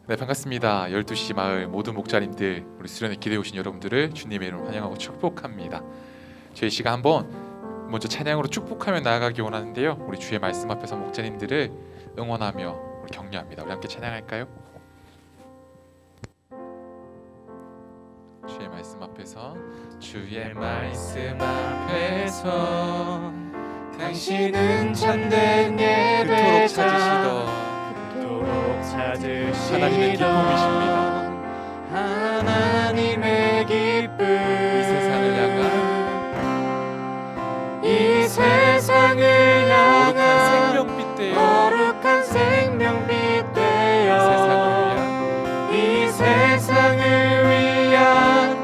네, 반갑습니다. 12시 마을 모든 목자님들, 우리 수련회 기대해 오신 여러분들을 주님의 이름으로 환영하고 축복합니다. 저희 시간 한번 먼저 찬양으로 축복하며 나아가기 원하는데요, 우리 주의 말씀 앞에서 목자님들을 응원하며 우리 격려합니다. 우리 함께 찬양할까요? 주의 말씀 앞에서, 주의 말씀 앞에서 당신은 참된 예배자, 그토록 찾으시던 하나님의 기쁨이십니다. 하나님의 기쁨, 이 세상을 향한 이 세상을 향한 생명빛 되어 거룩한 생명빛 되어 이 세상을 위한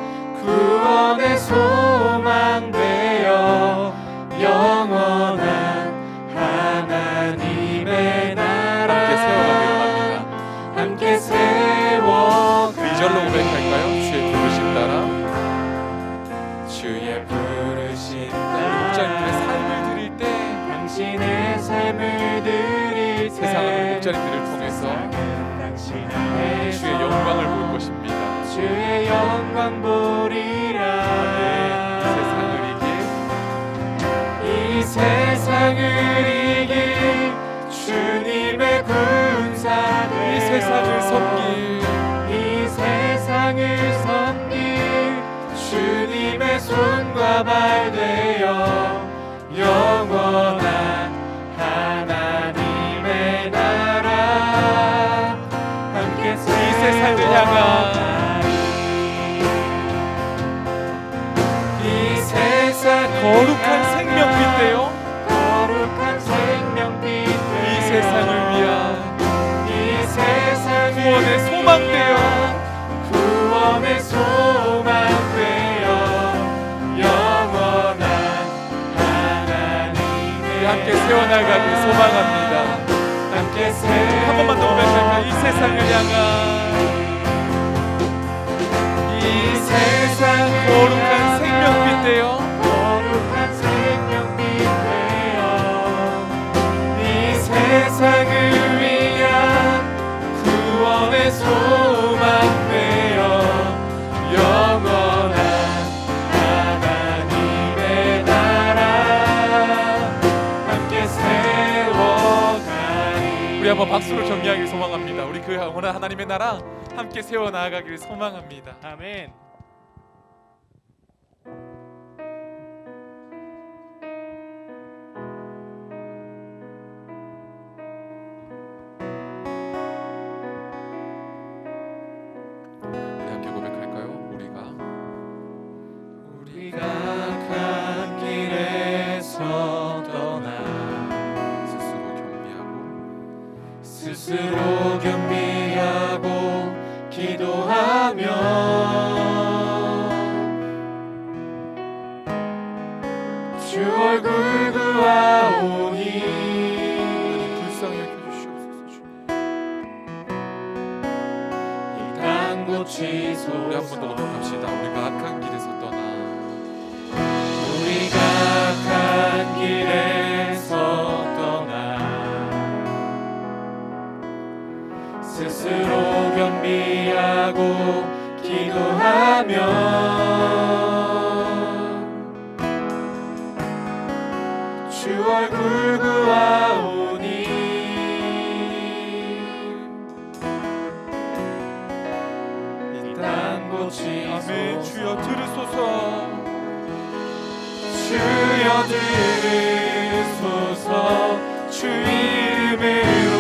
구원의 소망 되어 영원한 하나님의 나라 함께 세워 이 절로 고백할까요? 주의 부르심 따라, 주의 부르심 목자님들의 따라 삶을 드릴 때 당신의 삶을 드릴 때 세상은 목자님들을 통해서 주의 영광을 볼 것입니다. 주의 영광 보리라. 이 세상을 이길 주님의 군사들, 이 세상을 섬길 이 세상을 섬길 주님의 손과 발 되어 영원한 하나님의 나라 함께 이 세상을 향한 이 세상 거룩한 생명빛 되어 거룩한 생명빛 이 세상을 위한 이 세상을 구원의 소망 되어 구원의 소망 되어 영원한 하나님의 함께 세워나가길 소망합니다. 함께 세워 한 번만 더 고백할까요? 이 세상을 향한 이 세상 거룩한 생명빛 되어 거룩한 생명빛 되어 이 세상을 위한 구원의 소망 되어 영원한 하나님의 나라 함께 세워가리. 우리 한번 박수로 격려하길 소망합니다. 우리 그 영원한 하나님의 나라 함께 세워 나아가길 소망합니다. 아멘. 우리 함께 고백할까요? 우리가 간 길에서 떠나 스스로 겸비하고 기도하며 주 얼굴 구하오니 불쌍히 여겨주시옵소서. 주님, 이 땅 고치소서. 우리 한 번 더 고백합시다. 우리가 악한 길에서 떠나 우리가 간 길에서 떠나 스스로 겸비하고 기도하며 주 얼굴 구하오니 이 땅 고치소서. 아멘. 주여 들으소서. 주여 들으소서. 주 이름으로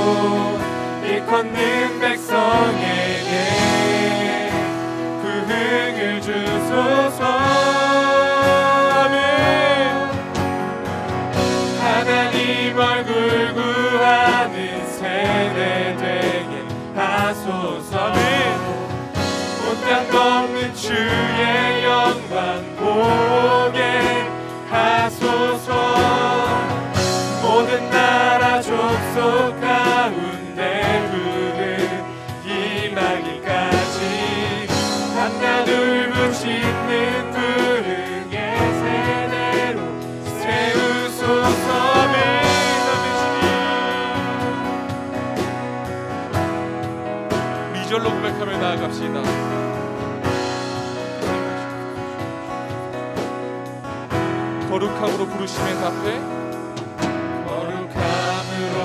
일컫는 백성에게 부흥을 주소서. 아멘. 하나님 얼굴 구하는 세대 되게 하소서. 온 땅 덮는 주의 영광 보게 하소서. 모든 나라 족속 가운데 부흥 임하기까지 하나 둘 붙이는 부흥의 세대로 세우소서. 아멘. 2절로 고백하며 나아갑시다. 거룩함으로 부르심에 답해 거룩함으로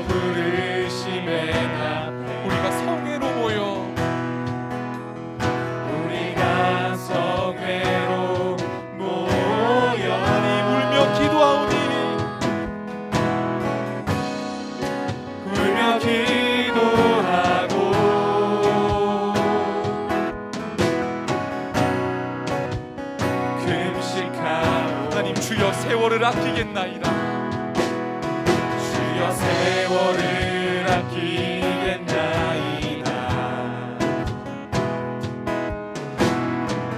부르심에 답해 우리가 성회로 모여 우리가 성회로 모여 하나님 울며 기도하오니 울며 기도하고 금식하오 하나님 주여 세월을 아끼겠나이다. 주여 세월을 아끼겠나이다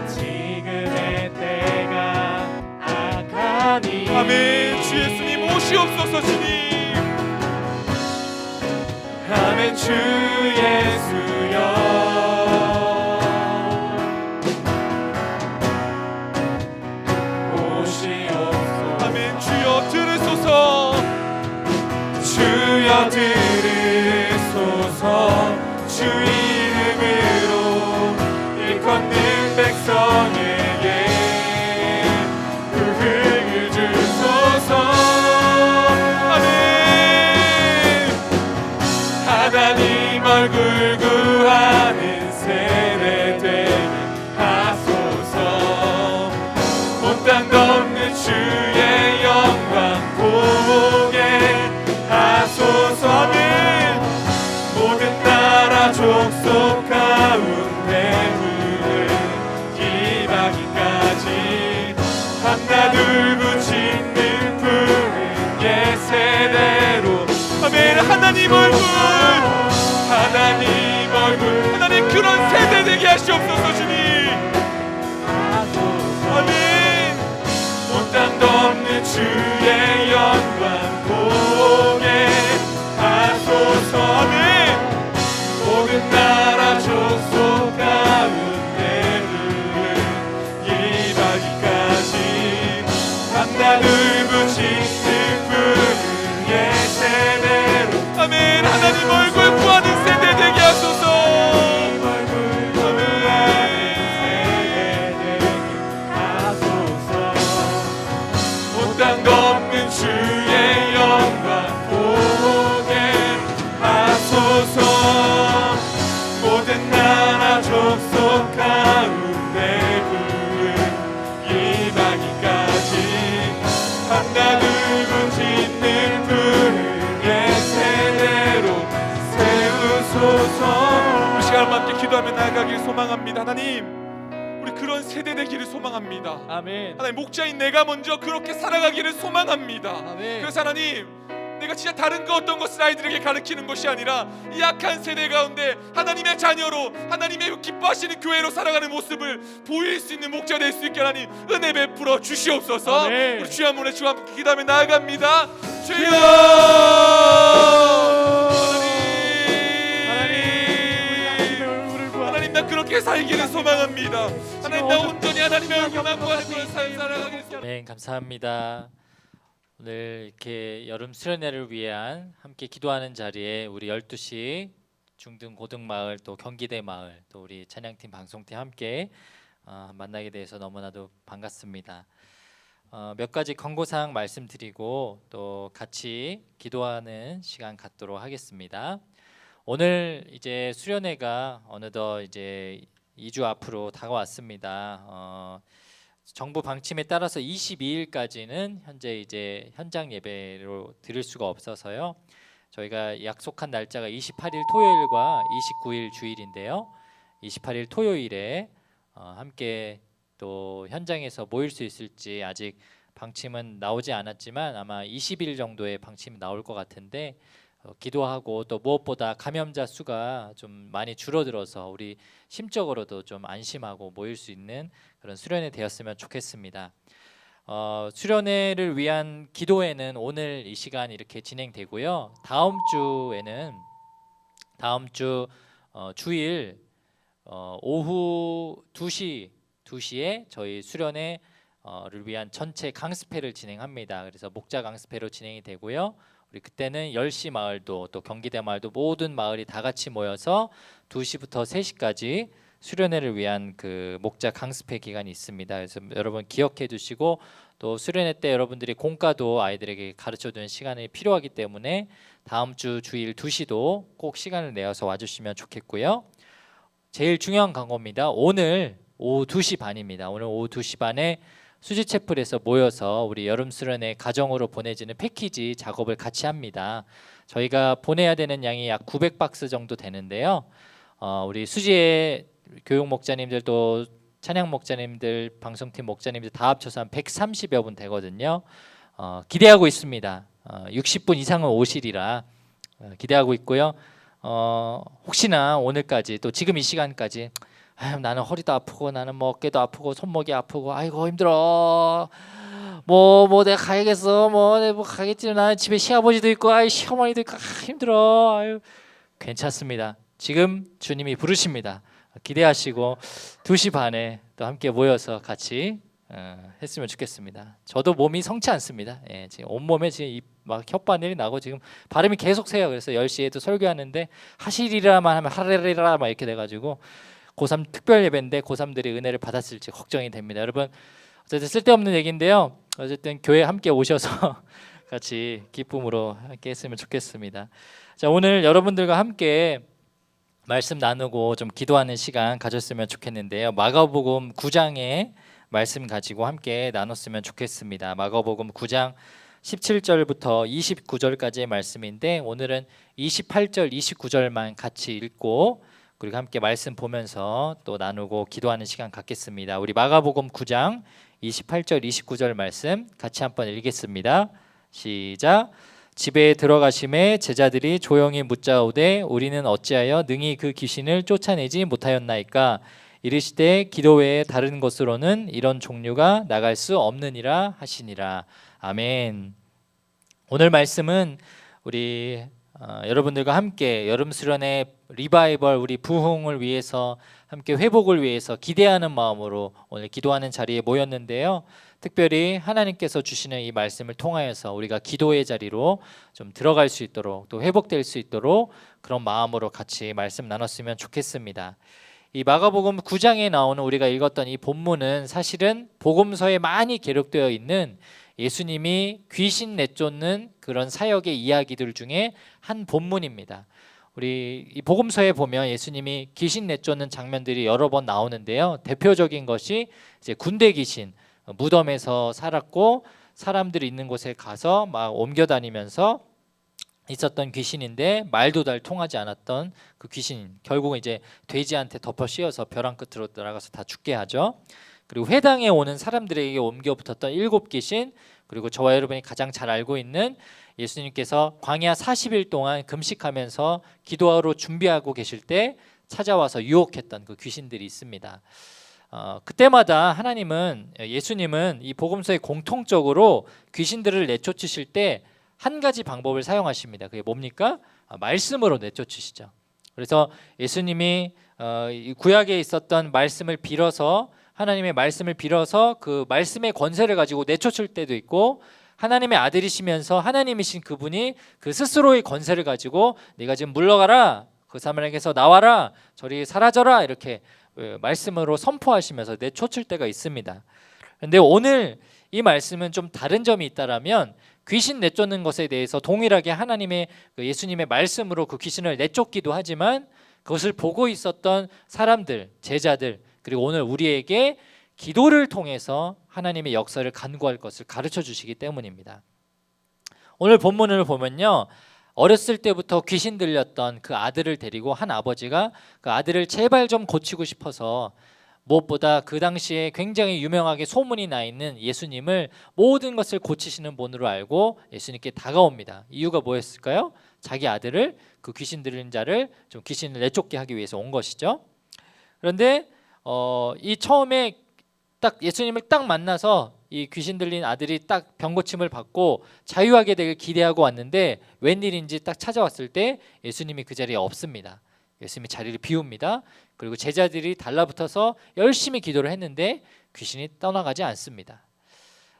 지금의 때가 악하니 아멘. 주 예수님 오시옵소서. 주님 아멘. 주 예수여 오시옵소서 아멘. 주여 들으소서. 주여 들으소서 주 이름으로 일컫는 백성에게 불을 주소서 아멘. 하나님 얼굴 구하는 세대 되게 하소서 온 땅 덮는 주의 영광 보게 하소서 아멘. 모든 나라 족속 가운데 부를 기박이까지 한나둘 붙이는 푸른 예세대로 아멘. 하나님 얼굴 하나님 얼굴 하나님 그런 세대 되게 하시옵소서. 주님 아멘. 온 땅 덮는 주의 영광 보게 하소서 아멘. 모든 나라 족속 가운데 부른 이바기까지 한나둘 붙이는 푸른 예세대로 아멘. 하나님 얼굴 구하는 세대 되게 하소서. 땅 덮는 주의 영광 보게 하소서 모든 나라 족속 가운데 부른 이방인까지 한나둘 붙이는 푸른 예세대로 세우소서 우리 시간 함께 기도하며 나아가길 소망합니다. 하나님 우리 그런 세대 되기를 소망합니다. 아멘. 하나님 목자인 내가 먼저 그렇게 살아가기를 소망합니다. 아멘. 그래서 하나님 내가 진짜 다른 거 어떤 것을 아이들에게 가르치는 것이 아니라 이 약한 세대 가운데 하나님의 자녀로 하나님의 기뻐하시는 교회로 살아가는 모습을 보일 수 있는 목자 될 수 있게 하나님 은혜 베풀어 주시옵소서. 아멘. 우리 주여 한번 주와 함께 기도하며 나아갑니다. 주여 하나님 나 그렇게 살기를 소망합니다. 하나님 나 온전히 하나님의 얼굴만 구하는 그런 삶 살아가기를 소망합니다. 네, 감사합니다. 오늘 이렇게 여름 수련회를 위한 함께 기도하는 자리에 우리 12시 중등 고등 마을 또 경기대 마을 또 우리 찬양팀 방송팀 함께 만나게 돼서 너무나도 반갑습니다. 몇 가지 권고사항 말씀드리고 또 같이 기도하는 시간 갖도록 하겠습니다. 오늘 이제 수련회가 어느덧 이제 2주 앞으로 다가왔습니다. 정부 방침에 따라서 22일까지는 현재 이제 현장 예배로 드릴 수가 없어서요. 저희가 약속한 날짜가 28일 토요일과 29일 주일인데요. 28일 토요일에 함께 또 현장에서 모일 수 있을지 아직 방침은 나오지 않았지만 아마 20일 정도의 방침이 나올 것 같은데 기도하고 또 무엇보다 감염자 수가 좀 많이 줄어들어서 우리 심적으로도 좀 안심하고 모일 수 있는 그런 수련회 되었으면 좋겠습니다. 수련회를 위한 기도회는 오늘 이 시간 이렇게 진행되고요. 다음 주 주일 오후 2시에 저희 수련회를 위한 전체 강습회를 진행합니다. 그래서 목자 강습회로 진행이 되고요. 우리 그때는 10시 마을도 또 경기대 마을도 모든 마을이 다 같이 모여서 2시부터 3시까지 수련회를 위한 그 목자 강습회 기간이 있습니다. 그래서 여러분 기억해 두시고 또 수련회 때 여러분들이 공과도 아이들에게 가르쳐주는 시간이 필요하기 때문에 다음 주 주일 2시도 꼭 시간을 내어서 와주시면 좋겠고요. 제일 중요한 광고입니다. 오늘 오후 2시 반입니다. 오늘 오후 2시 반에 수지채플에서 모여서 우리 여름 수련회 가정으로 보내지는 패키지 작업을 같이 합니다. 저희가 보내야 되는 양이 약 900박스 정도 되는데요. 우리 수지의 교육 목자님들 또 찬양 목자님들, 방송팀 목자님들 다 합쳐서 한 130여 분 되거든요. 기대하고 있습니다. 60분 이상은 오시리라 기대하고 있고요. 혹시나 오늘까지 또 지금 이 시간까지 나는 허리도 아프고 나는 뭐 어깨도 아프고 손목이 아프고 아이고 힘들어 뭐 내가 가야겠어 뭐 가겠지 나는 집에 시아버지도 있고 시어머니도 있고 힘들어 괜찮습니다. 지금 주님이 부르십니다. 기대하시고 2시 반에 또 함께 모여서 같이 했으면 좋겠습니다. 저도 몸이 성치 않습니다. 예, 지금 온몸에 지금 막 혓바늘이 나고 지금 발음이 계속 새요. 그래서 10시에도 설교하는데 하시리라만 하면 하레리라 막 이렇게 돼가지고 고3 특별 예배인데 고3들이 은혜를 받았을지 걱정이 됩니다. 여러분 어쨌든 쓸데없는 얘기인데요. 어쨌든 교회 함께 오셔서 같이 기쁨으로 함께 했으면 좋겠습니다. 자, 오늘 여러분들과 함께 말씀 나누고 좀 기도하는 시간 가졌으면 좋겠는데요. 마가복음 9장의 말씀 가지고 함께 나눴으면 좋겠습니다. 마가복음 9장 17절부터 29절까지의 말씀인데 오늘은 28절, 29절만 같이 읽고 그리고 함께 말씀 보면서 또 나누고 기도하는 시간 갖겠습니다. 우리 마가복음 9장 28절, 29절 말씀 같이 한번 읽겠습니다. 시작. 집에 들어가심에 제자들이 조용히 묻자오되 우리는 어찌하여 능히 그 귀신을 쫓아내지 못하였나이까 이르시되 기도 외에 다른 것으로는 이런 종류가 나갈 수 없느니라 하시니라. 아멘. 오늘 말씀은 우리 여러분들과 함께 여름 수련회 리바이벌 우리 부흥을 위해서 함께 회복을 위해서 기대하는 마음으로 오늘 기도하는 자리에 모였는데요. 특별히 하나님께서 주시는 이 말씀을 통하여서 우리가 기도의 자리로 좀 들어갈 수 있도록 또 회복될 수 있도록 그런 마음으로 같이 말씀 나눴으면 좋겠습니다. 이 마가복음 9장에 나오는 우리가 읽었던 이 본문은 사실은 복음서에 많이 기록되어 있는 예수님이 귀신 내쫓는 그런 사역의 이야기들 중에 한 본문입니다. 우리 이 복음서에 보면 예수님이 귀신 내쫓는 장면들이 여러 번 나오는데요. 대표적인 것이 이제 군대 귀신, 무덤에서 살았고 사람들이 있는 곳에 가서 막 옮겨 다니면서 있었던 귀신인데 말도 잘 통하지 않았던 그 귀신, 결국은 이제 돼지한테 덮어 씌워서 벼랑 끝으로 들어가서 다 죽게 하죠. 그리고 회당에 오는 사람들에게 옮겨 붙었던 7 귀신, 그리고 저와 여러분이 가장 잘 알고 있는 예수님께서 광야 40일 동안 금식하면서 기도하러 준비하고 계실 때 찾아와서 유혹했던 그 귀신들이 있습니다. 그때마다 예수님은 이 복음서에 공통적으로 귀신들을 내쫓으실 때 한 가지 방법을 사용하십니다. 그게 뭡니까? 말씀으로 내쫓으시죠. 그래서 예수님이 구약에 있었던 말씀을 빌어서 하나님의 말씀을 빌어서 그 말씀의 권세를 가지고 내쫓을 때도 있고 하나님의 아들이시면서 하나님이신 그분이 그 스스로의 권세를 가지고 네가 지금 물러가라, 그 사람에게서 나와라, 저리 사라져라 이렇게 말씀으로 선포하시면서 내쫓을 때가 있습니다. 그런데 오늘 이 말씀은 좀 다른 점이 있다라면 귀신 내쫓는 것에 대해서 동일하게 하나님의 예수님의 말씀으로 그 귀신을 내쫓기도 하지만 그것을 보고 있었던 사람들, 제자들, 그리고 오늘 우리에게 기도를 통해서 하나님의 역사를 간구할 것을 가르쳐 주시기 때문입니다. 오늘 본문을 보면요, 어렸을 때부터 귀신 들렸던 그 아들을 데리고 한 아버지가 그 아들을 제발 좀 고치고 싶어서 무엇보다 그 당시에 굉장히 유명하게 소문이 나 있는 예수님을 모든 것을 고치시는 분으로 알고 예수님께 다가옵니다. 이유가 뭐였을까요? 자기 아들을, 그 귀신 들린 자를 좀 귀신을 내쫓게 하기 위해서 온 것이죠. 그런데 이 처음에 딱 예수님을 딱 만나서 이 귀신 들린 아들이 딱 병고침을 받고 자유하게 되길 기대하고 왔는데 웬일인지 딱 찾아왔을 때 예수님이 그 자리에 없습니다. 예수님이 자리를 비웁니다. 그리고 제자들이 달라붙어서 열심히 기도를 했는데 귀신이 떠나가지 않습니다.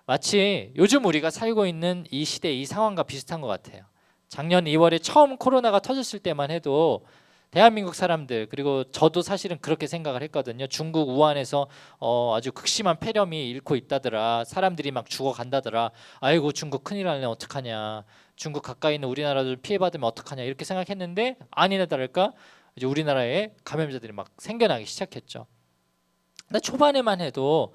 마치 요즘 우리가 살고 있는 이 시대, 이 상황과 비슷한 것 같아요. 작년 2월에 처음 코로나가 터졌을 때만 해도 대한민국 사람들, 그리고 저도 사실은 그렇게 생각을 했거든요. 중국 우한에서 아주 극심한 폐렴이 일고 있다더라. 사람들이 막 죽어간다더라. 아이고 중국 큰일 나네, 어떡하냐. 중국 가까이 있는 우리나라도 피해받으면 어떡하냐, 이렇게 생각했는데 아니나 다를까 이제 우리나라에 감염자들이 막 생겨나기 시작했죠. 근데 초반에만 해도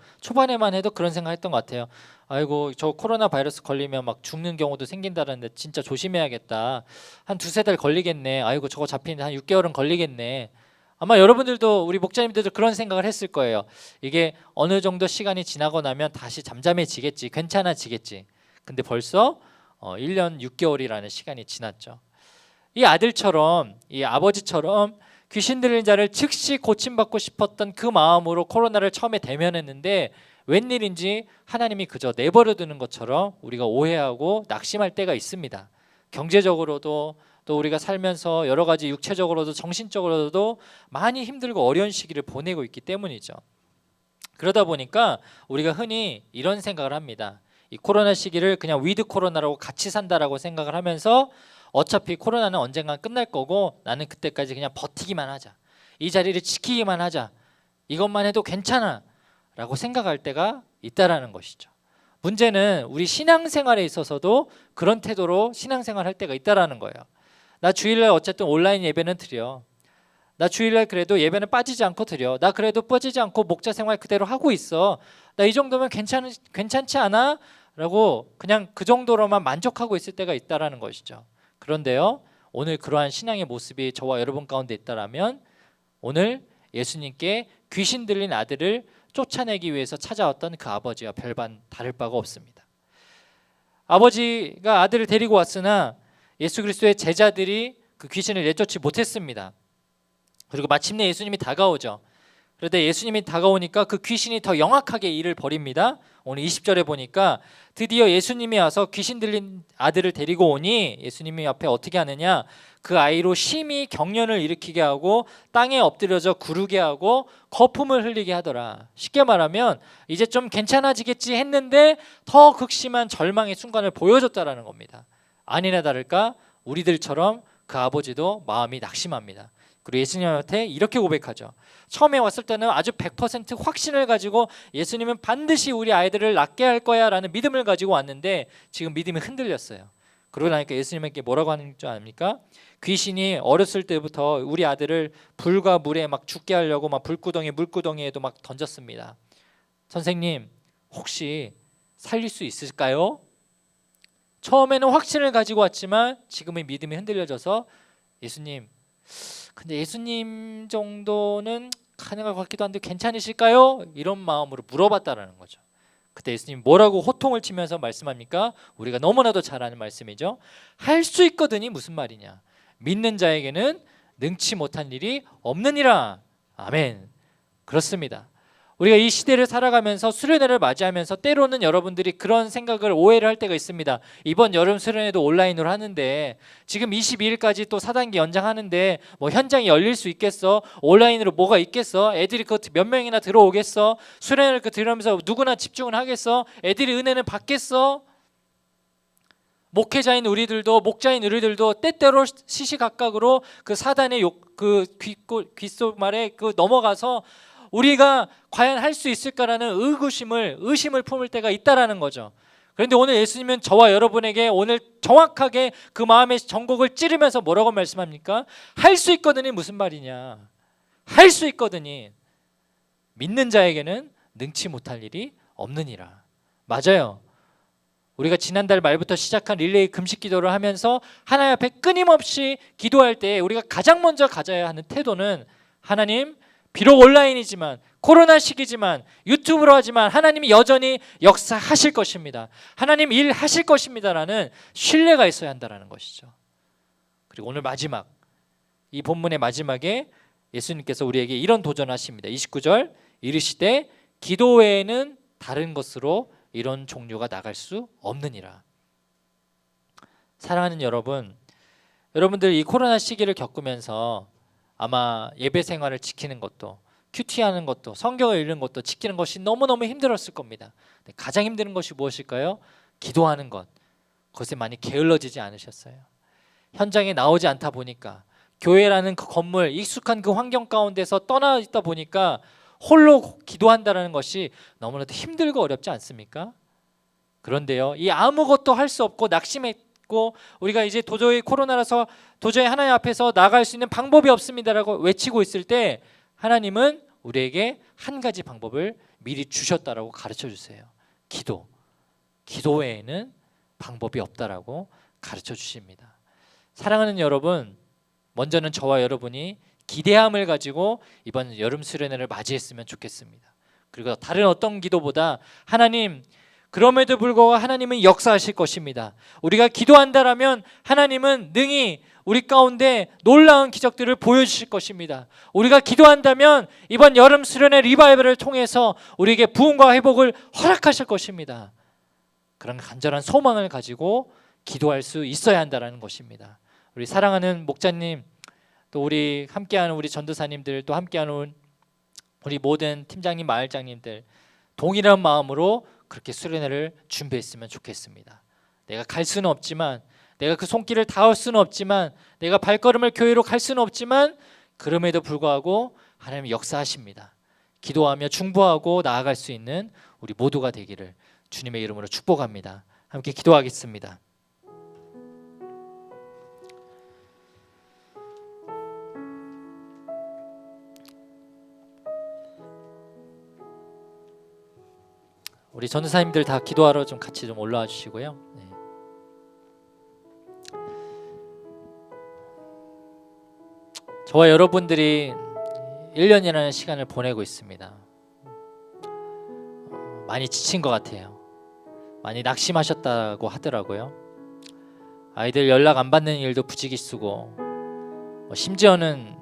그런 생각했던 것 같아요. 아이고 저 코로나 바이러스 걸리면 막 죽는 경우도 생긴다는데 진짜 조심해야겠다. 한 두세 달 걸리겠네. 아이고 저거 잡히는데 한 6개월은 걸리겠네. 아마 여러분들도, 우리 목자님들도 그런 생각을 했을 거예요. 이게 어느 정도 시간이 지나고 나면 다시 잠잠해지겠지, 괜찮아지겠지. 근데 벌써 1년 6개월이라는 시간이 지났죠. 이 아들처럼, 이 아버지처럼 귀신 들린 자를 즉시 고침받고 싶었던 그 마음으로 코로나를 처음에 대면했는데 웬일인지 하나님이 그저 내버려 두는 것처럼 우리가 오해하고 낙심할 때가 있습니다. 경제적으로도, 또 우리가 살면서 여러 가지 육체적으로도 정신적으로도 많이 힘들고 어려운 시기를 보내고 있기 때문이죠. 그러다 보니까 우리가 흔히 이런 생각을 합니다. 이 코로나 시기를 그냥 위드 코로나라고 같이 산다라고 생각을 하면서 어차피 코로나는 언젠간 끝날 거고 나는 그때까지 그냥 버티기만 하자, 이 자리를 지키기만 하자, 이것만 해도 괜찮아 라고 생각할 때가 있다라는 것이죠. 문제는 우리 신앙생활에 있어서도 그런 태도로 신앙생활 할 때가 있다라는 거예요. 나 주일날 어쨌든 온라인 예배는 드려, 나 주일날 그래도 예배는 빠지지 않고 드려, 나 그래도 빠지지 않고 목자 생활 그대로 하고 있어, 나 이 정도면 괜찮지 않아? 라고 그냥 그 정도로만 만족하고 있을 때가 있다라는 것이죠. 그런데요, 오늘 그러한 신앙의 모습이 저와 여러분 가운데 있다라면 오늘 예수님께 귀신 들린 아들을 쫓아내기 위해서 찾아왔던 그 아버지와 별반 다를 바가 없습니다. 아버지가 아들을 데리고 왔으나 예수 그리스도의 제자들이 그 귀신을 내쫓지 못했습니다. 그리고 마침내 예수님이 다가오죠. 그런데 예수님이 다가오니까 그 귀신이 더 영악하게 일을 벌입니다. 오늘 20절에 보니까 드디어 예수님이 와서 귀신 들린 아들을 데리고 오니 예수님이 앞에 어떻게 하느냐, 그 아이로 심히 경련을 일으키게 하고 땅에 엎드려져 구르게 하고 거품을 흘리게 하더라. 쉽게 말하면 이제 좀 괜찮아지겠지 했는데 더 극심한 절망의 순간을 보여줬다라는 겁니다. 아니나 다를까 우리들처럼 그 아버지도 마음이 낙심합니다. 그리고 예수님한테 이렇게 고백하죠. 처음에 왔을 때는 아주 100% 확신을 가지고 예수님은 반드시 우리 아이들을 낫게 할 거야 라는 믿음을 가지고 왔는데 지금 믿음이 흔들렸어요. 그러고 나니까 예수님께 뭐라고 하는 줄 압니까? 귀신이 어렸을 때부터 우리 아들을 불과 물에 막 죽게 하려고 막 불구덩이 물구덩이에도 막 던졌습니다. 선생님 혹시 살릴 수 있을까요? 처음에는 확신을 가지고 왔지만 지금은 믿음이 흔들려져서 예수님, 근데 예수님 정도는 가능할 것 같기도 한데 괜찮으실까요? 이런 마음으로 물어봤다라는 거죠. 그때 예수님 뭐라고 호통을 치면서 말씀합니까? 우리가 너무나도 잘 아는 말씀이죠. 할 수 있거든이 무슨 말이냐? 믿는 자에게는 능치 못한 일이 없느니라. 아멘. 그렇습니다. 우리가 이 시대를 살아가면서 수련회를 맞이하면서 때로는 여러분들이 그런 생각을, 오해를 할 때가 있습니다. 이번 여름 수련회도 온라인으로 하는데 지금 22일까지 또 4단계 연장하는데 뭐 현장이 열릴 수 있겠어? 온라인으로 뭐가 있겠어? 애들이 그 몇 명이나 들어오겠어? 수련회를 들으면서 누구나 집중을 하겠어? 애들이 은혜는 받겠어? 목회자인 우리들도, 목자인 우리들도 때때로 시시각각으로 그 사단의 그 귓속말에 그 넘어가서 우리가 과연 할 수 있을까라는 의심을 품을 때가 있다라는 거죠. 그런데 오늘 예수님은 저와 여러분에게 오늘 정확하게 그 마음의 정곡을 찌르면서 뭐라고 말씀합니까? 할 수 있거든이 무슨 말이냐? 할 수 있거든이 믿는 자에게는 능치 못할 일이 없느니라. 맞아요. 우리가 지난달 말부터 시작한 릴레이 금식 기도를 하면서 하나님 앞에 끊임없이 기도할 때 우리가 가장 먼저 가져야 하는 태도는 하나님, 비록 온라인이지만 코로나 시기지만 유튜브로 하지만 하나님이 여전히 역사하실 것입니다. 하나님 일하실 것입니다라는 신뢰가 있어야 한다는 것이죠. 그리고 오늘 마지막, 이 본문의 마지막에 예수님께서 우리에게 이런 도전하십니다. 29절, 이르시되 기도 외에는 다른 것으로 이런 종류가 나갈 수 없느니라. 사랑하는 여러분, 여러분들 이 코로나 시기를 겪으면서 아마 예배 생활을 지키는 것도, 큐티하는 것도, 성경을 읽는 것도 지키는 것이 너무너무 힘들었을 겁니다. 가장 힘든 것이 무엇일까요? 기도하는 것. 그것에 많이 게을러지지 않으셨어요? 현장에 나오지 않다 보니까 교회라는 그 건물, 익숙한 그 환경 가운데서 떠나 있다 보니까 홀로 기도한다는 것이 너무나도 힘들고 어렵지 않습니까? 그런데요, 이 아무것도 할 수 없고 낙심했고 우리가 이제 도저히 코로나라서 도저히 하나님 앞에서 나갈 수 있는 방법이 없습니다라고 외치고 있을 때 하나님은 우리에게 한 가지 방법을 미리 주셨다라고 가르쳐 주세요. 기도 외에는 방법이 없다라고 가르쳐 주십니다. 사랑하는 여러분, 먼저는 저와 여러분이 기대함을 가지고 이번 여름 수련회를 맞이했으면 좋겠습니다. 그리고 다른 어떤 기도보다 하나님, 그럼에도 불구하고 하나님은 역사하실 것입니다. 우리가 기도한다라면 하나님은 능히 우리 가운데 놀라운 기적들을 보여주실 것입니다. 우리가 기도한다면 이번 여름 수련회 리바이벌을 통해서 우리에게 부흥과 회복을 허락하실 것입니다. 그런 간절한 소망을 가지고 기도할 수 있어야 한다는 것입니다. 우리 사랑하는 목자님, 또 우리 함께하는 우리 전도사님들, 또 함께하는 우리 모든 팀장님, 마을장님들 동일한 마음으로 그렇게 수련회를 준비했으면 좋겠습니다. 내가 갈 수는 없지만, 내가 그 손길을 닿을 수는 없지만, 내가 발걸음을 교회로 갈 수는 없지만 그럼에도 불구하고 하나님이 역사하십니다. 기도하며 중보하고 나아갈 수 있는 우리 모두가 되기를 주님의 이름으로 축복합니다. 함께 기도하겠습니다. 우리 전도사님들 다 기도하러 좀 같이 좀 올라와 주시고요. 네. 저와 여러분들이 1년이라는 시간을 보내고 있습니다. 많이 지친 것 같아요. 많이 낙심하셨다고 하더라고요. 아이들 연락 안 받는 일도 부지기수고, 심지어는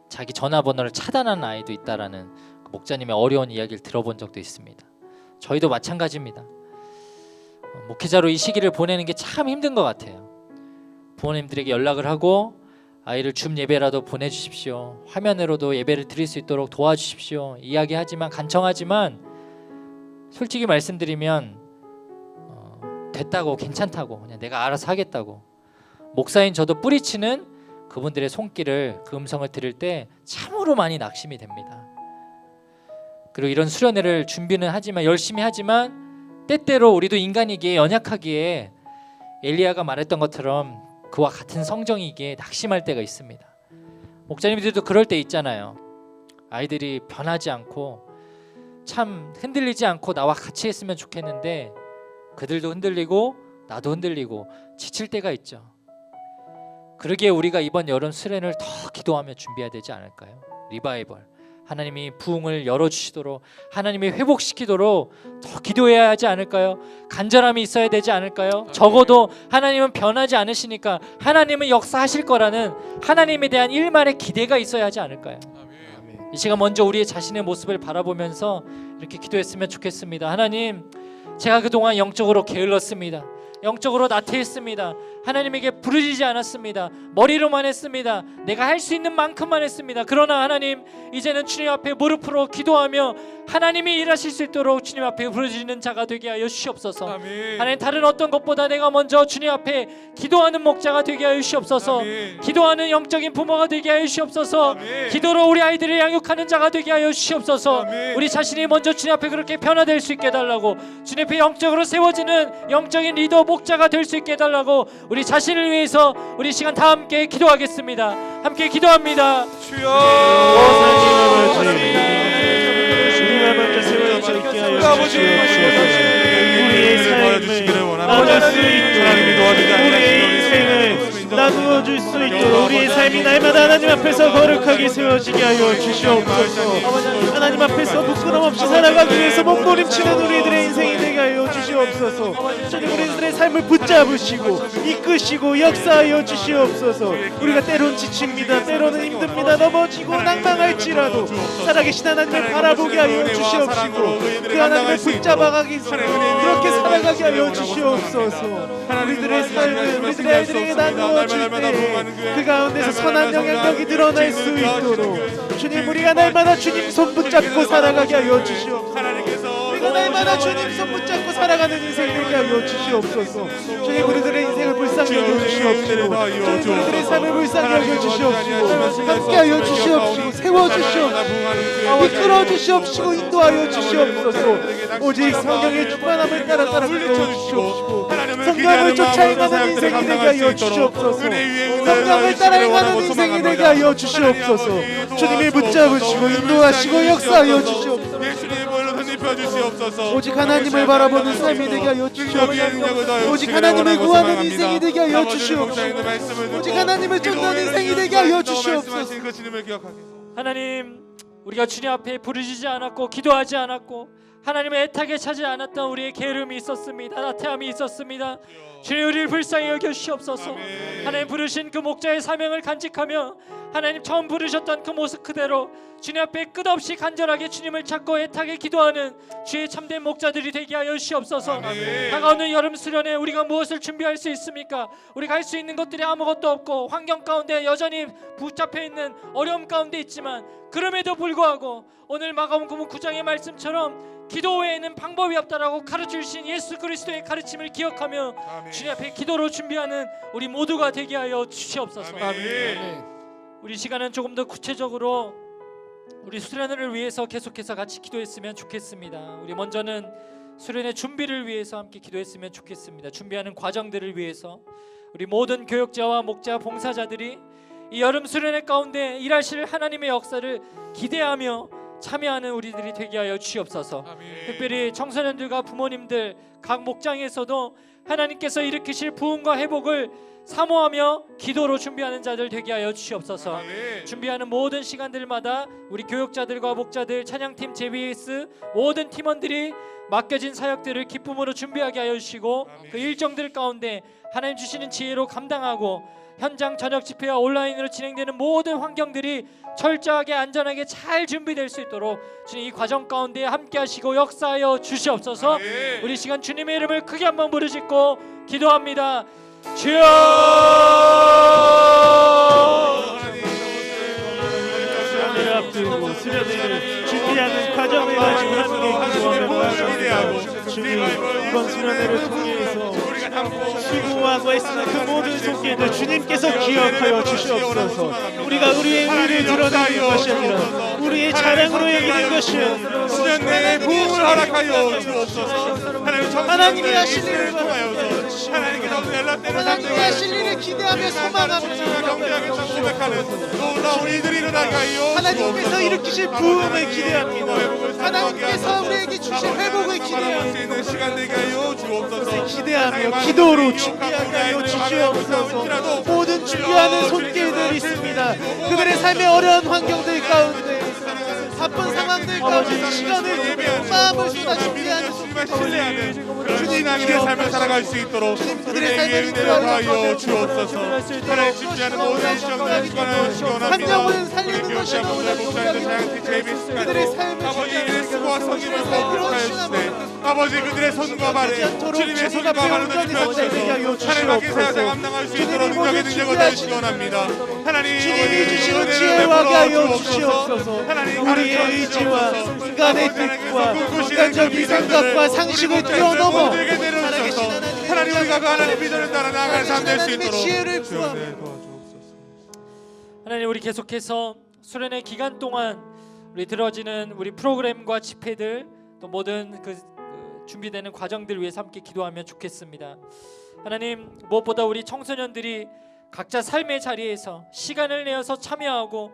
자기 전화번호를 차단하는 아이도 있다라는 목자님의 어려운 이야기를 들어본 적도 있습니다. 저희도 마찬가지입니다. 목회자로 이 시기를 보내는 게 참 힘든 것 같아요. 부모님들에게 연락을 하고 아이를 줌 예배라도 보내주십시오, 화면으로도 예배를 드릴 수 있도록 도와주십시오 이야기하지만, 간청하지만 솔직히 말씀드리면 됐다고, 괜찮다고, 그냥 내가 알아서 하겠다고 목사인 저도 뿌리치는 그분들의 손길을, 그 음성을 들을 때 참으로 많이 낙심이 됩니다. 그리고 이런 수련회를 준비는 하지만, 열심히 하지만 때때로 우리도 인간이기에, 연약하기에 엘리야가 말했던 것처럼 그와 같은 성정이기에 낙심할 때가 있습니다. 목자님들도 그럴 때 있잖아요. 아이들이 변하지 않고 참 흔들리지 않고 나와 같이 했으면 좋겠는데 그들도 흔들리고 나도 흔들리고 지칠 때가 있죠. 그러기에 우리가 이번 여름 수련을 더 기도하며 준비해야 되지 않을까요? 리바이벌, 하나님이 부흥을 열어주시도록, 하나님이 회복시키도록 더 기도해야 하지 않을까요? 간절함이 있어야 되지 않을까요? 적어도 하나님은 변하지 않으시니까 하나님은 역사하실 거라는 하나님에 대한 일만의 기대가 있어야 하지 않을까요? 이 시간 먼저 우리의 자신의 모습을 바라보면서 이렇게 기도했으면 좋겠습니다. 하나님, 제가 그동안 영적으로 게을렀습니다. 영적으로 나태했습니다. 하나님에게 부르짖지 않았습니다. 머리로만 했습니다. 내가 할 수 있는 만큼만 했습니다. 그러나 하나님, 이제는 주님 앞에 무릎으로 기도하며 하나님이 일하실 수 있도록 주님 앞에 부르짖는 자가 되게 하여 주시옵소서. 아멘. 하나님, 다른 어떤 것보다 내가 먼저 주님 앞에 기도하는 목자가 되게 하여 주시옵소서. 아멘. 기도하는 영적인 부모가 되게 하여 주시옵소서. 아멘. 기도로 우리 아이들을 양육하는 자가 되게 하여 주시옵소서. 아멘. 우리 자신이 먼저 주님 앞에 그렇게 변화될 수 있게 해달라고, 주님 앞에 영적으로 세워지는 영적인 리더 목자가 될 수 있게 해달라고, 우리 자신을 위해서 우리 시간 다 함께 기도하겠습니다. 함께 기도합니다. 주여, 주님을 먼저 세워주시게 하여 아버지, 우리의 삶을 나눌 수 있도록, 우리의 인생을 나누어 줄 수 있도록 우리의 삶이 날마다 하나님 앞에서 거룩하게 세워지게 하여 주시옵소서. 하나님 앞에서 부끄럼 없이 살아가기 위해서 몸부림치는 우리들의 인생이 되게 하여 주시옵소서. 주님, 우리들의 삶을 붙잡으시고 이끄시고 역사하여 주시옵소서. 우리가 때론 지칩니다. 때로는 힘듭니다. 넘어지고 낭망할지라도 살아계신 하나님을 바라보게 하여 주시옵시고 그 하나님을 붙잡아가기 그렇게 살아가게 하여 주시옵소서. 우리들의 삶을 우리들의 아이들에게 나누어 줄 때 그 가운데서 선한 영향력이 드러날 수 있도록 주님, 우리가 날마다 주님 손 붙잡고 살아가게 하여 주시옵소서. 우리가 날마다 주님 손 붙잡고 살아가는 인생 되게 하여 주시옵소서. 주님 우리들의 인생을 불쌍히 여겨 주시옵시고 주님 우리들의 삶을 불쌍히 여겨 주시옵시고 함께하여 주시옵시고 세워주시옵시고 이끌어 주시옵시고 인도하여 주시옵소서. 오직 성령의 충만함을 따라 주시옵시고 성령을 쫓아 행하는 인생이 되게 하여 주시옵소서. 성령을 따라 행하는 인생이 되게 하여 주시옵소서. 주님이 붙잡으시고 인도하시고 역사하여 주시옵소서. 예수님의 보혈로 덧입혀 주시옵소서. 오직 하나님을 바라보는 삶이 되게 하여 주시옵소서. 오직 하나님을 구하는 인생이 되게 하여 주시옵소서. 오직 하나님을 쫓는 인생이 되게 하여 주시옵소서. 하나님, 우리가 주님 앞에 부르짖지 않았고 기도하지 않았고 하나님의 애타게 찾지 않았던 우리의 게으름이 있었습니다. 나태함이 있었습니다. 주님 우리를 불쌍히 여겨주시옵소서. 하나님 부르신 그 목자의 사명을 간직하며 하나님 처음 부르셨던 그 모습 그대로 주님 앞에 끝없이 간절하게 주님을 찾고 애타게 기도하는 주의 참된 목자들이 되게 하여 주시옵소서. 다가오는 여름 수련회 우리가 무엇을 준비할 수 있습니까? 우리가 할 수 있는 것들이 아무것도 없고 환경 가운데 여전히 붙잡혀 있는 어려움 가운데 있지만 그럼에도 불구하고 오늘 마가복음 9장의 말씀처럼 기도 외에는 방법이 없다라고 가르쳐주신 예수 그리스도의 가르침을 기억하며 주님 앞에 기도로 준비하는 우리 모두가 되게 하여 주시옵소서. 우리 시간은 조금 더 구체적으로 우리 수련회를 위해서 계속해서 같이 기도했으면 좋겠습니다. 우리 먼저는 수련회 준비를 위해서 함께 기도했으면 좋겠습니다. 준비하는 과정들을 위해서 우리 모든 교역자와 목자 봉사자들이 이 여름 수련회 가운데 일하실 하나님의 역사를 기대하며 참여하는 우리들이 되게 하여 주시옵소서. 특별히 청소년들과 부모님들 각 목장에서도 하나님께서 일으키실 부흥과 회복을 사모하며 기도로 준비하는 자들 되게 하여 주시옵소서. 준비하는 모든 시간들마다 우리 교역자들과 목자들, 찬양팀, JBS 모든 팀원들이 맡겨진 사역들을 기쁨으로 준비하게 하여 주시고 그 일정들 가운데 하나님 주시는 지혜로 감당하고 현장 저녁 집회와 온라인으로 진행되는 모든 환경들이 철저하게 안전하게 잘 준비될 수 있도록 주님 이 과정 가운데 함께 하시고 역사하여 주시옵소서. 우리 시간 주님의 이름을 크게 한번 부르짖고 기도합니다. 주여! 수련회를 앞두고 수련회를 준비하는 과정을 가지고 함께 기도하며 주님 이번 수련회를 통해서 수고하고 애쓰는 그 모든 손길들 주님께서 기억하여 주시옵소서. 우리가 우리의 의를 드러내는 것이 아니라 우리의 자랑으로 여기는 것이 아니라 수련회의 부흥을 허락하여 주옵소서. 하나님이 하실 일을 하나님께서 연락되는 하나님이 하실 일을 기대하며 소망하며 경제하게 고백하는 놀라운 이들이 일어나게 하여 하나님께서 일으키실 부흥을 기대합니다. 하나님께서 우리에게 주실 회복을 기대합니다. 시간 되게 하여 주옵소서. 기대하며 기도로 준비하게 하여 주시옵소서. 모든 준비하는 손길들이 있습니다. 그들의 삶의 어려운 환경들 가운데 바쁜 상황들 가운데 시간을 두고 마음을 쏟아 준비하는 신뢰하는 주님의 삶을 살아갈 수 있도록 그들의 삶을 인도하여 주옵소서. 하나님 집중하는 모든 시험을 주관하시기 한 영혼을 살리는 것이 너무나 그들의 삶을 아버지의 수고와 성김을 거룩하여 주시네. 아버지 그들의 손과 발에 주님의 손과 발을 던지셔서 하나님께 사역을 감당할 수 있도록 능력의 능력을 더하시기 원합니다. 하나님 주님이 주시는 지혜와 하여 주시옵소서. 우리의 의지와 인간의 뜻과 인간적인 생각과 상식을 뛰어넘어 하나님 우리가 그 하나님의 비전을 따라 나아갈 삶 될 수 있도록 지혜를 구합니다. 하나님 우리 계속해서 수련회 기간 동안 우리 들어지는 우리 프로그램과 집회들 또 모든 그 준비되는 과정들 위해서 함께 기도하면 좋겠습니다. 하나님 무엇보다 우리 청소년들이 각자 삶의 자리에서 시간을 내어서 참여하고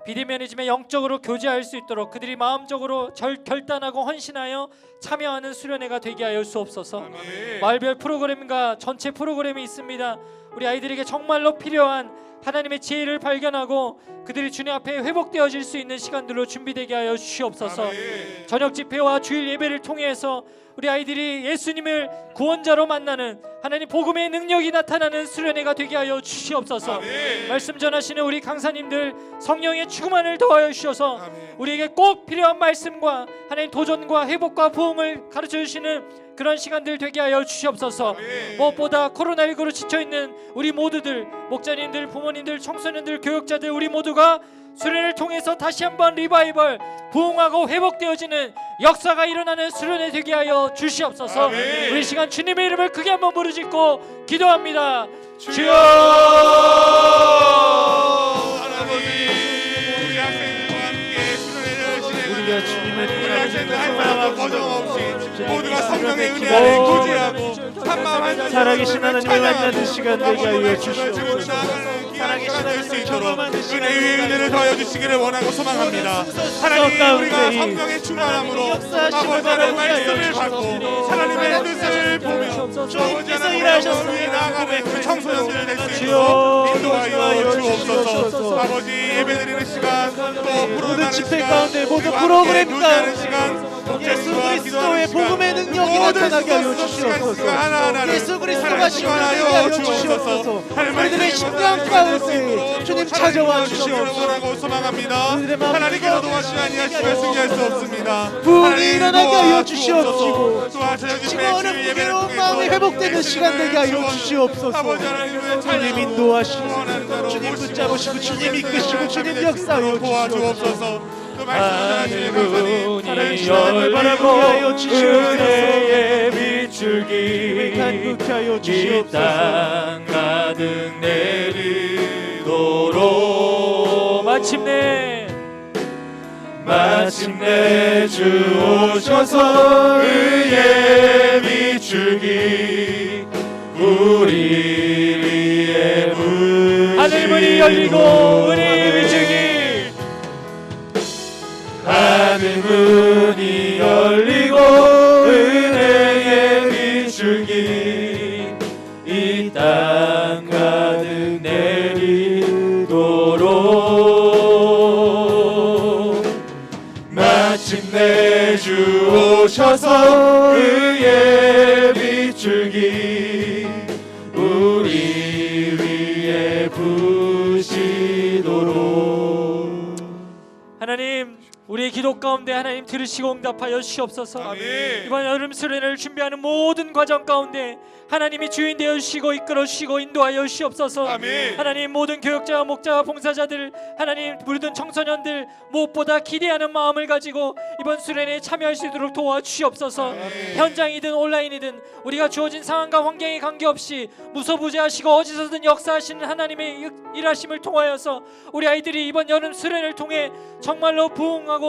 비대면이지만 영적으로 교제할 수 있도록 그들이 마음적으로 결단하고 헌신하여 참여하는 수련회가 되게 하여 주옵소서. 마을별 프로그램과 전체 프로그램이 있습니다. 우리 아이들에게 정말로 필요한 하나님의 지혜를 발견하고 그들이 주님 앞에 회복되어질 수 있는 시간들로 준비되게 하여 주시옵소서. 저녁 집회와 주일 예배를 통해서 우리 아이들이 예수님을 구원자로 만나는 하나님 복음의 능력이 나타나는 수련회가 되게 하여 주시옵소서. 말씀 전하시는 우리 강사님들 성령의 충만을 더하여 주셔서 우리에게 꼭 필요한 말씀과 하나님 도전과 회복과 부흥을 가르쳐 주시는 그런 시간들 되게 하여 주시옵소서. 무엇보다 코로나19로 지쳐있는 우리 모두들 목자님들, 부모님들, 청소년들, 교역자들 우리 모두가 수련을 통해서 다시 한번 리바이벌 부흥하고 회복되어지는 역사가 일어나는 수련회 되게 하여 주시옵소서. 아멘. 우리 시간 주님의 이름을 크게 한번 부르짖고 기도합니다. 주여. 하나님 우리 학생들과 함께 수련회를 진행하며 우리가 주님의 우리 학생들 한 뜻을 사람도 거정없이 모두가 성령의 은혜 안에 고지하고 한마음 한뜻 살아계신 하나님을 만나는 시간 되게 하여 주시옵소서. 살아계신 하나님을 수 있도록 은혜 위에 은혜를 더하여 주시기를 원하고 소망합니다. 하나님 우리가 성령의 충만함으로 아버지 하나님의 말씀을 받고 하나님의 뜻을 보며 아버지 하나님의 위에 나아가는 그 청소년들 될 수 있도록 인도하여 주옵소서. 아버지 예배드리는 시간 또 모든 집회 시간, 가운데 모든 그리고 프로그램 함께 교제하는 가운데 시간 예수 목장과 그리스도의 기도하는 시간, 복음의 능력이 모든 나타나게 하여 시간 주시옵소서. 하나하나를 예수 그리스도가 하나님 시간하게 하여 하여 주옵소서. 주시옵소서. 우리들의 심령 가운데 주님 찾아와 주시옵소서. 원하고 소망합니다. 우리들의 마음 하나님께서 도와주지 아니하시면 승리할 수 없습니다. 부흥이 하나님 일어나게 하여 도와주옵소서. 주시옵시고 도와주여 지금은 무게로운 마음이 회복되는 시간 되게 하여 주시옵소서. 아버지 하나님의 주님 인도하시고 원하는 대로 주님 모시고 붙잡으시고 주님 이끄시고 주님 역사하여 주시옵소서. 도와주옵소서. 그 말씀 문이 하나님을 바라보게 하여 열리고 주시옵소서. 은혜의 빛줄기 간극히 하여 이 주시옵소서. 땅 가득 내리도록 마침내 주 오셔서 의의 빛줄기 우리 위에 부시도록 하늘문이 열리고 은혜의 빛줄기 하늘문이 열리고 은혜의 빛줄기 이 땅 가득 내리도록 마침내 주 오셔서 의의 빛줄기 우리 위에 부시도록 하나님 우리의 기도 가운데 하나님 들으시고 응답하여 주시옵소서. 아멘. 이번 여름 수련회를 준비하는 모든 과정 가운데 하나님이 주인 되어 주시고 이끌어 주시고 인도하여 주시옵소서. 아멘. 하나님 모든 교역자와 목자와 봉사자들 하나님 모든 청소년들 무엇보다 기대하는 마음을 가지고 이번 수련회에 참여할 수 있도록 도와주시옵소서. 현장이든 온라인이든 우리가 주어진 상황과 환경에 관계없이 무소부재하시고 어디서든 역사하시는 하나님의 일하심을 통하여서 우리 아이들이 이번 여름 수련회를 통해 정말로 부흥하고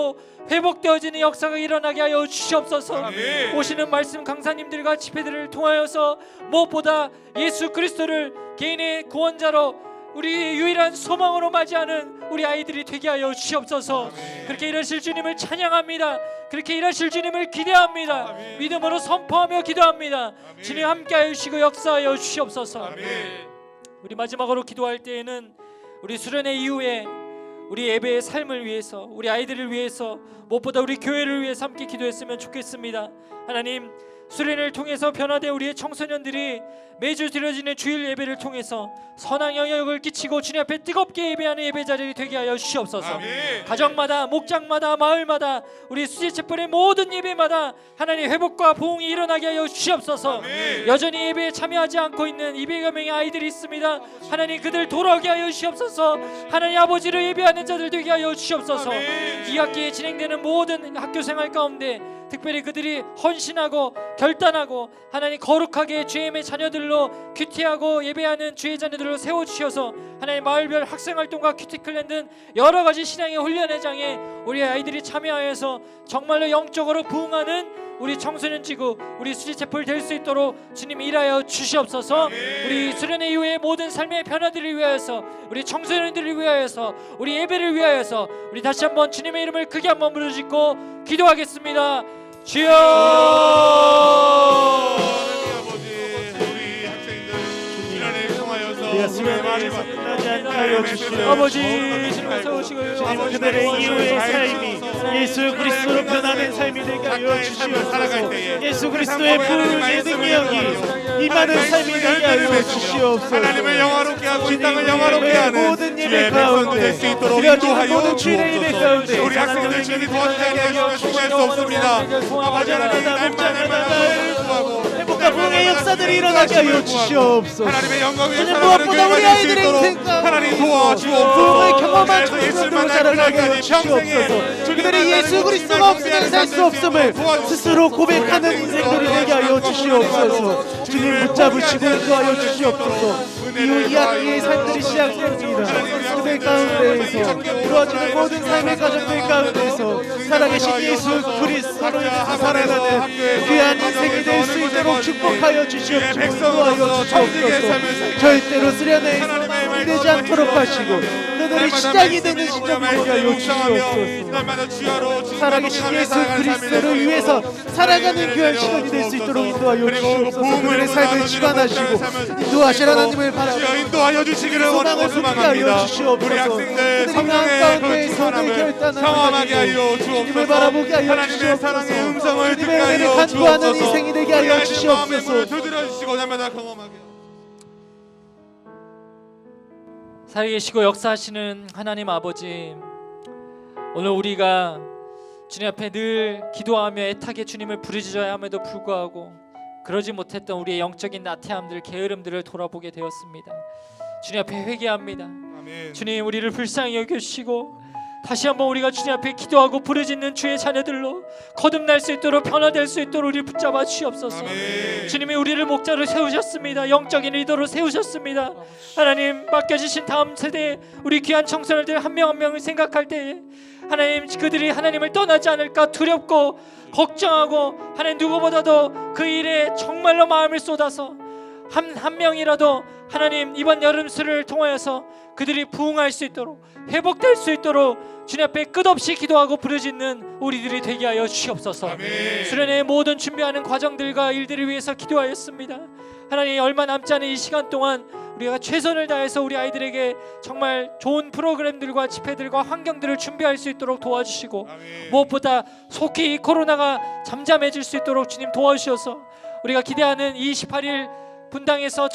회복되어지는 역사가 일어나게 하여 주시옵소서. 아멘. 오시는 말씀 강사님들과 집회들을 통하여서 무엇보다 예수 그리스도를 개인의 구원자로 우리의 유일한 소망으로 맞이하는 우리 아이들이 되게 하여 주시옵소서. 그렇게 일하실 주님을 찬양합니다. 그렇게 일하실 주님을 기대합니다. 믿음으로 선포하며 기도합니다. 주님 함께하여 주시고 역사하여 주시옵소서. 우리 마지막으로 기도할 때에는 우리 수련회 이후에 우리 예배의 삶을 위해서 우리 아이들을 위해서 무엇보다 우리 교회를 위해서 함께 기도했으면 좋겠습니다. 하나님 수련회를 통해서 변화된 우리의 청소년들이 매주 드려지는 주일 예배를 통해서 선한 영향력을 끼치고 주님 앞에 뜨겁게 예배하는 예배 자리가 되게 하여 주시옵소서. 아멘. 가정마다 목장마다 마을마다 우리 수지체플의 모든 예배마다 하나님 회복과 부흥이 일어나게 하여 주시옵소서. 아멘. 여전히 예배에 참여하지 않고 있는 200여 명의 아이들이 있습니다. 하나님 그들 돌아오게 하여 주시옵소서. 하나님 아버지를 예배하는 자들 되게 하여 주시옵소서. 아멘. 이 학기에 진행되는 모든 학교 생활 가운데 특별히 그들이 헌신하고 결단하고 하나님 거룩하게 주님의 자녀들로 큐티하고 예배하는 주의 자녀들로 세워주셔서 하나님 마을별 학생활동과 큐티클랜 등 여러 가지 신앙의 훈련의 장에 우리 아이들이 참여하여서 정말로 영적으로 부흥하는 우리 청소년 지구 우리 수지체플 될 수 있도록 주님 일하여 주시옵소서. 우리 수련회 이후의 모든 삶의 변화들을 위하여서 우리 청소년들을 위하여서 우리 예배를 위하여서 우리 다시 한번 주님의 이름을 크게 한번 부르짖고 기도하겠습니다. 주여. 아버지 우리 학생들 수련회를 통하여서 우리가 수련회를 말을 끝나지 않게 하여 주시옵소서. 아버지 주님 세우시고요. 주님 그들의 이후의 삶이 예수 그리스도로 변화된 삶이 되게 하여 주시옵소서. 예수 그리스도의 부흥의 능력이 임하는 삶이 되게 하여 주시옵소서. 하나님을 영화롭게 하고 이 땅을 영화롭게 하는 모든 예배 주의 백성도 가운데 될 수 있도록 드려지는 인도하여 모든 주일의 예배 주옵소서. 가운데 우리 학생들 주님이 도와주지 않으시면 승리할 수 없습니다. 아버지 하나님 날마다 구하고 기적과 부흥의 역사들이 일어나게 하여 주시옵소서. 하나님의 영광을 주님 무엇보다 우리 아이들의 인생 하나님 부흥을 도와주옵소서. 경험한 청소년들로 자라나게 하여 주시옵소서. 그들이 예수 그리스도가 없으면 살 수 없음을 스스로 고백하는 인생들이 되게 하여 주시옵소서. 주님 붙잡으시고 인도하여 주시옵소서. 이후 이 학기의 삶들이 시작됩니다. 그들 가운데에서 이루어지는 모든 삶의 과정들 가운데서 살아계신 예수 그리스도로 인해서 살아가는 귀한 인생이 될 수 있도록 축복하여 주시옵소서. 인도하여 주시옵소서. 절대로 쓰려내서 되지 않도록 하시고 그들이 시작이 되는 시점이 되게 하여 주시옵소서. 살아계신 예수 그리스도를 위해서 살아가는 귀한 시간이 될 수 있도록 인도하여 주시옵소서. 그들의 삶을 주관하시고 인도하실 하나님을 바라보고 인도하여 주시기를 원하고 소망합니다. 우리 학생들 성령의 그 충만함을 경험하게 하여 주님을 바라보게 주옵소서. 하여 하나님의 사랑의 음성을 듣게 주님의 은혜를 하여 간구하는 주옵소서. 인생이 되게 하여 주시옵소서. 두드려 주시고 날마다 경험하게. 살아계시고 역사하시는 하나님 아버지, 오늘 우리가 주님 앞에 늘 기도하며 애타게 주님을 부르짖어야 함에도 불구하고 그러지 못했던 우리의 영적인 나태함들, 게으름들을 돌아보게 되었습니다. 주님 앞에 회개합니다. 아멘. 주님, 우리를 불쌍히 여겨주시고 다시 한번 우리가 주님 앞에 기도하고 부르짖는 주의 자녀들로 거듭날 수 있도록, 변화될 수 있도록 우리를 붙잡아 주시옵소서. 아멘. 주님이 우리를 목자로 세우셨습니다. 영적인 리더로 세우셨습니다. 하나님, 맡겨주신 다음 세대 우리 귀한 청소년들 한 명 한 명을 생각할 때에 하나님, 그들이 하나님을 떠나지 않을까 두렵고 걱정하고 하나님, 누구보다도 그 일에 정말로 마음을 쏟아서 한 명이라도 하나님, 이번 여름수를 통하여서 그들이 부흥할 수 있도록, 회복될 수 있도록 주님 앞에 끝없이 기도하고 부르짖는 우리들이 되게 하여 주시옵소서. 아멘. 수련회의 모든 준비하는 과정들과 일들을 위해서 기도하였습니다. 하나님, 얼마 남지 않은 이 시간 동안 우리가 최선을 다해서 우리 아이들에게 정말 좋은 프로그램들과 집회들과 환경들을 준비할 수 있도록 도와주시고, 아멘. 무엇보다 속히 이 코로나가 잠잠해질 수 있도록 주님 도와주셔서 우리가 기대하는 28일 분당에서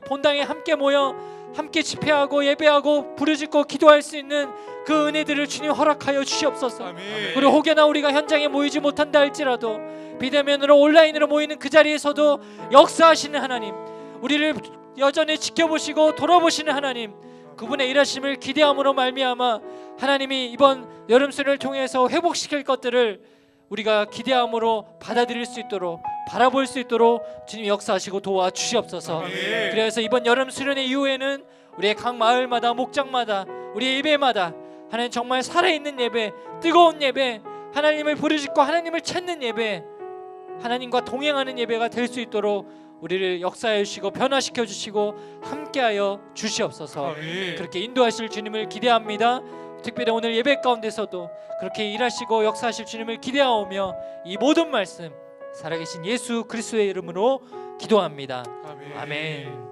본당에 함께 모여 함께 집회하고 예배하고 부르짖고 기도할 수 있는 그 은혜들을 주님 허락하여 주시옵소서. 아멘. 그리고 혹여나 우리가 현장에 모이지 못한다 할지라도 비대면으로 온라인으로 모이는 그 자리에서도 역사하시는 하나님, 우리를 여전히 지켜보시고 돌아보시는 하나님, 그분의 일하심을 기대함으로 말미암아 하나님이 이번 여름수련을 통해서 회복시킬 것들을 우리가 기대함으로 받아들일 수 있도록, 바라볼 수 있도록 주님 역사하시고 도와주시옵소서. 아멘. 그래서 이번 여름 수련회 이후에는 우리의 각 마을마다, 목장마다, 우리의 예배마다 하나님, 정말 살아있는 예배, 뜨거운 예배, 하나님을 부르짖고 하나님을 찾는 예배, 하나님과 동행하는 예배가 될 수 있도록 우리를 역사해 주시고 변화시켜 주시고 함께하여 주시옵소서. 아멘. 그렇게 인도하실 주님을 기대합니다. 특별히 오늘 예배 가운데서도 그렇게 일하시고 역사하실 주님을 기대하오며 이 모든 말씀 살아계신 예수 그리스도의 이름으로 기도합니다. 아멘. 아멘.